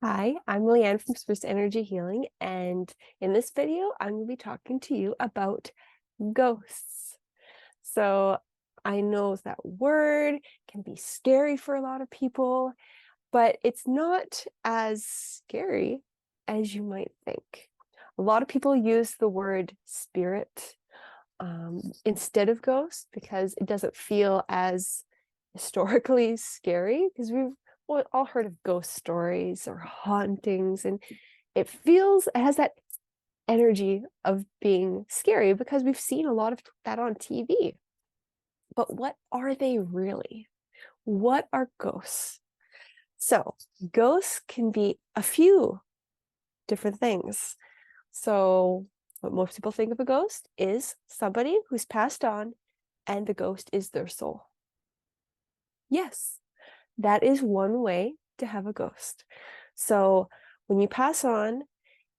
Hi, I'm Leanne from Spruce Energy Healing, and in this video, I'm going to be talking to you about ghosts. So I know that word can be scary for a lot of people, but it's not as scary as you might think. A lot of people use the word spirit instead of ghost because it doesn't feel as historically scary, because we've all heard of ghost stories or hauntings, and it has that energy of being scary because we've seen a lot of that on TV. But what are they really? What are ghosts? So ghosts can be a few different things. So what most people think of a ghost is somebody who's passed on and the ghost is their soul. Yes, that is one way to have a ghost. So when you pass on,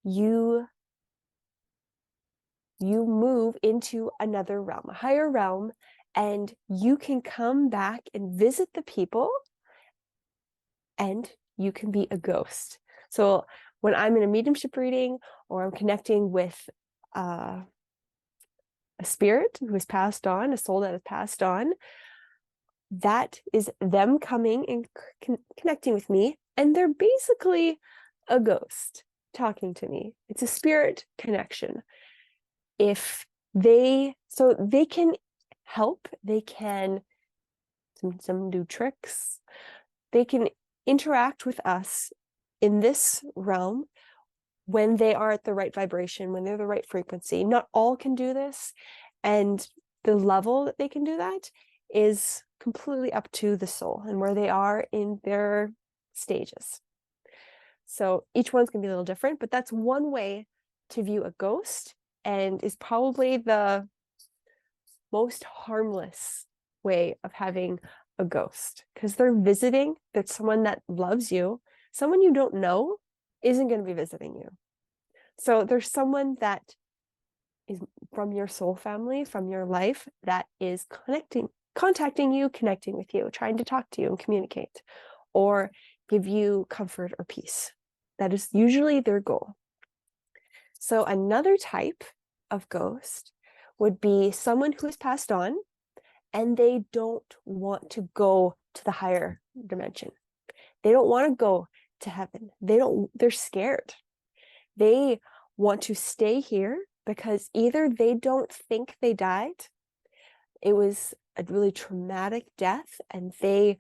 you move into another realm, a higher realm, and you can come back and visit the people, and you can be a ghost. So when I'm in a mediumship reading or I'm connecting with a spirit who has passed on, a soul that has passed on, that is them coming and connecting with me, and they're basically a ghost talking to me. It's a spirit connection. So they can help, they can some do tricks, they can interact with us in this realm when they are at the right vibration, when they're the right frequency. Not all can do this, and the level that they can do that is completely up to the soul and where they are in their stages. So each one's gonna be a little different, but that's one way to view a ghost, and is probably the most harmless way of having a ghost, because they're visiting. That's someone that loves you. Someone you don't know isn't going to be visiting you. So there's someone that is from your soul family, from your life, that is contacting you, connecting with you, trying to talk to you and communicate, or give you comfort or peace. That is usually their goal. So another type of ghost would be someone who has passed on and they don't want to go to the higher dimension. They don't want to go to heaven. They're scared. They want to stay here because either they don't think they died, it was a really traumatic death, and they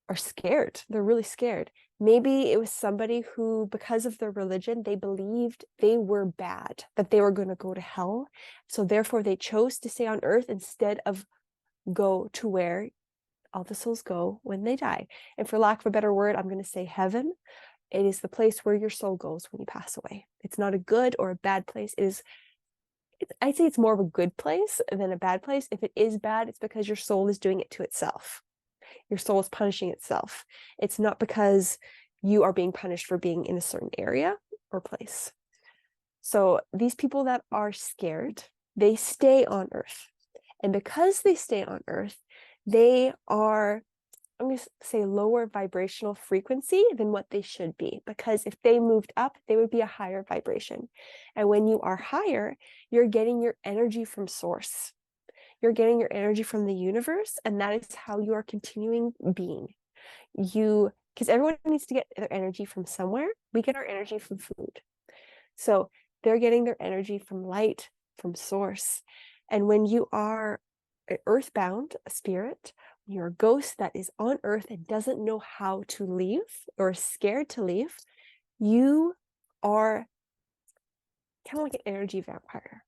are scared. They're really scared. Maybe it was somebody who, because of their religion, they believed they were bad, that they were going to go to hell. So therefore they chose to stay on earth instead of go to where all the souls go when they die. And for lack of a better word, I'm going to say heaven. It is the place where your soul goes when you pass away. It's not a good or a bad place. I'd say it's more of a good place than a bad place. If it is bad, it's because your soul is doing it to itself. Your soul is punishing itself. It's not because you are being punished for being in a certain area or place. So these people that are scared, they stay on earth. And because they stay on earth, they are, I'm going to say, lower vibrational frequency than what they should be. Because if they moved up, they would be a higher vibration. And when you are higher, you're getting your energy from source. You're getting your energy from the universe, and that is how you are continuing being. Because everyone needs to get their energy from somewhere. We get our energy from food. So they're getting their energy from light, from source. And when you are earthbound, a spirit, you're a ghost that is on earth and doesn't know how to leave or is scared to leave, you are kind of like an energy vampire.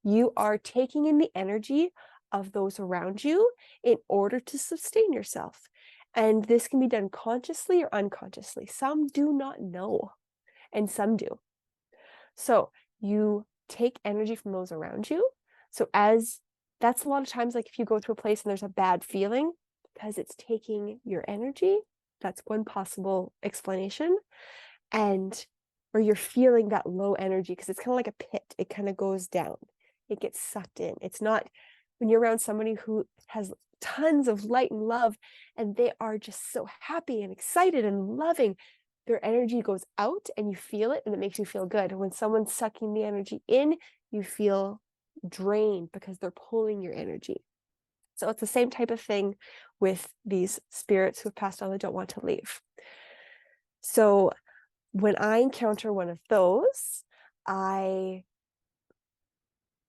You are taking in the energy of those around you in order to sustain yourself. And this can be done consciously or unconsciously. Some do not know, and some do. So you take energy from those around you. So that's a lot of times, like if you go to a place and there's a bad feeling, because it's taking your energy, that's one possible explanation. Or you're feeling that low energy because it's kind of like a pit. It kind of goes down. It gets sucked in. It's not when you're around somebody who has tons of light and love and they are just so happy and excited and loving, their energy goes out and you feel it and it makes you feel good. When someone's sucking the energy in, you feel drained because they're pulling your energy. So it's the same type of thing with these spirits who have passed on that don't want to leave. So when I encounter one of those,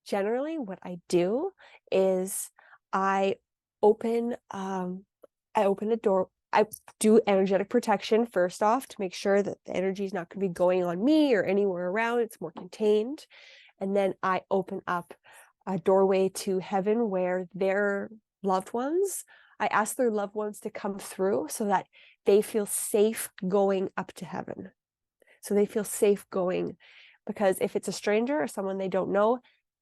generally what I do is I open a door. I do energetic protection first off to make sure that the energy is not going to be going on me or anywhere around. It's more contained. And then I open up a doorway to heaven where their loved ones, I ask their loved ones to come through so that they feel safe going up to heaven. So they feel safe going, because if it's a stranger or someone they don't know,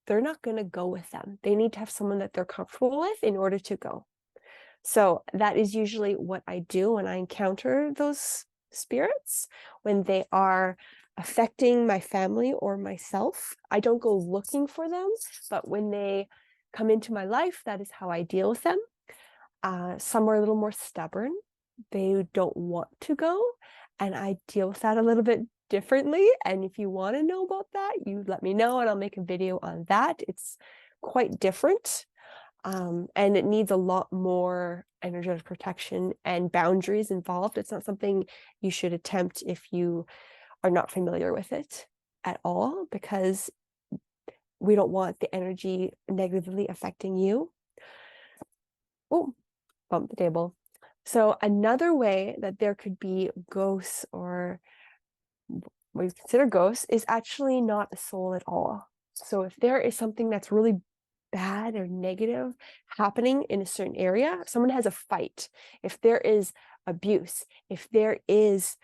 they're not going to go with them. They need to have someone that they're comfortable with in order to go. So that is usually what I do when I encounter those spirits, when they are affecting my family or myself. I don't go looking for them, but when they come into my life, that is how I deal with them. Some are a little more stubborn. They don't want to go, and I deal with that a little bit differently. And if you want to know about that, you let me know and I'll make a video on that. It's quite different. And it needs a lot more energetic protection and boundaries involved. It's not something you should attempt if you are not familiar with it at all, because we don't want the energy negatively affecting you. Oh, bump the table. So another way that there could be ghosts, or what you consider ghosts, is actually not a soul at all. So if there is something that's really bad or negative happening in a certain area, if someone has a fight, if there is abuse, if there is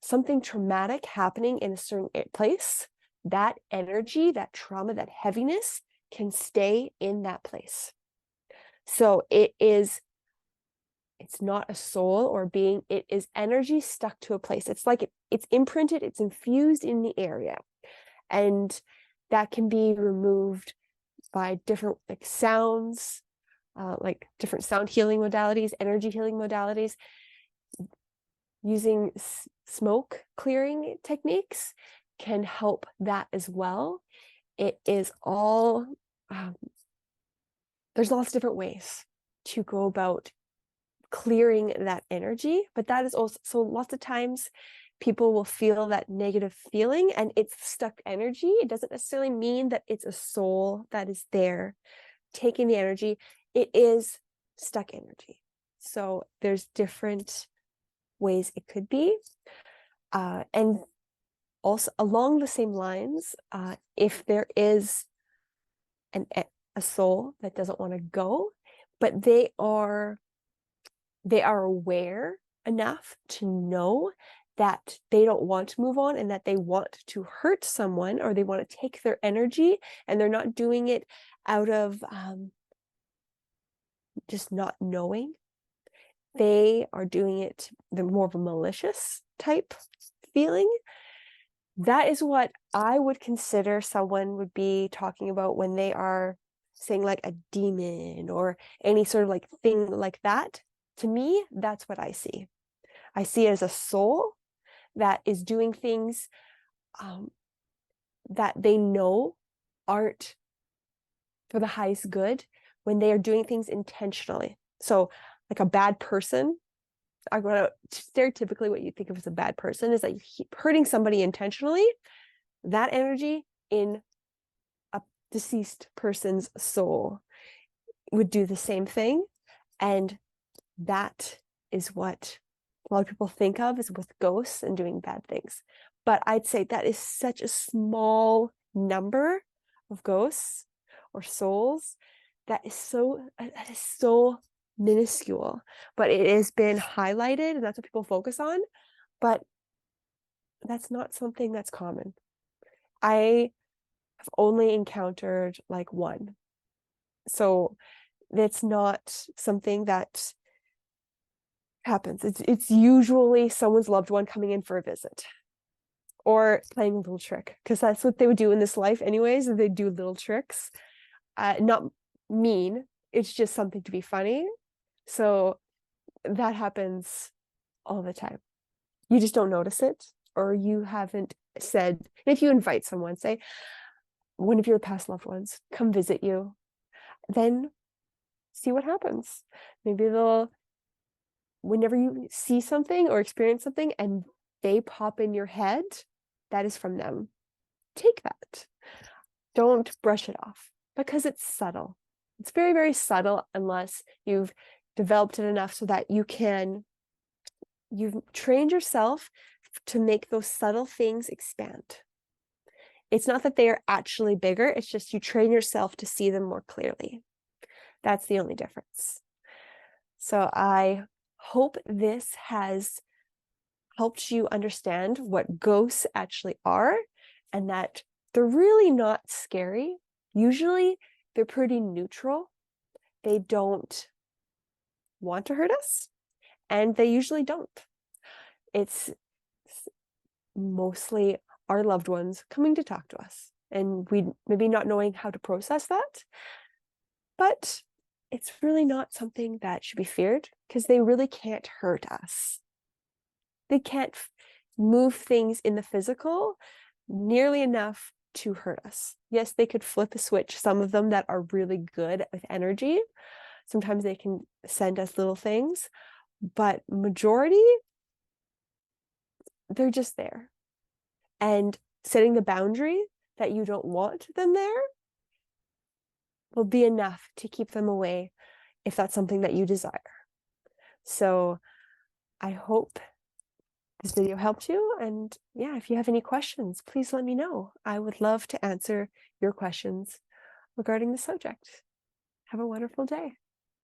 something traumatic happening in a certain place, that energy, that trauma, that heaviness can stay in that place. So it's not a soul or being, it is energy stuck to a place. It's like it's imprinted, it's infused in the area. And that can be removed by different sounds, like different sound healing modalities, energy healing modalities, using smoke clearing techniques can help that as well. It is all, there's lots of different ways to go about clearing that energy, but that is also, so lots of times people will feel that negative feeling and it's stuck energy. It doesn't necessarily mean that it's a soul that is there taking the energy. It is stuck energy. So there's different ways it could be. And also along the same lines, if there is a soul that doesn't want to go, but they are aware enough to know that they don't want to move on and that they want to hurt someone, or they want to take their energy, and they're not doing it out of just not knowing. They are doing it, they're more of a malicious type feeling. That is what I would consider someone would be talking about when they are saying like a demon or any sort of like thing like that. To me, that's what I see. I see it as a soul that is doing things that they know aren't for the highest good, when they are doing things intentionally. So like a bad person, I'm going to stereotypically what you think of as a bad person is that you keep hurting somebody intentionally. That energy in a deceased person's soul would do the same thing. And that is what a lot of people think of is with ghosts and doing bad things. But I'd say that is such a small number of ghosts or souls that is so minuscule, but it has been highlighted and that's what people focus on. But that's not something that's common. I have only encountered like one. So that's not something that happens. It's usually someone's loved one coming in for a visit or playing a little trick, because that's what they would do in this life anyways. They do little tricks, not mean. It's just something to be funny. So that happens all the time. You just don't notice it, or you haven't said, if you invite someone, say one of your past loved ones, come visit you, then see what happens. Maybe they'll, whenever you see something or experience something and they pop in your head, that is from them. Take that. Don't brush it off because it's subtle. It's very, very subtle unless you've developed it enough so that you've trained yourself to make those subtle things expand. It's not that they are actually bigger, it's just you train yourself to see them more clearly. That's the only difference. So I hope this has helped you understand what ghosts actually are and that they're really not scary. Usually they're pretty neutral. They don't want to hurt us, and they usually don't. It's mostly our loved ones coming to talk to us, and we maybe not knowing how to process that, but it's really not something that should be feared because they really can't hurt us. They can't move things in the physical nearly enough to hurt us. Yes, they could flip a switch, some of them that are really good with energy. Sometimes they can send us little things, but majority, they're just there. And setting the boundary that you don't want them there will be enough to keep them away if that's something that you desire. So I hope this video helped you. And yeah, if you have any questions, please let me know. I would love to answer your questions regarding the subject. Have a wonderful day.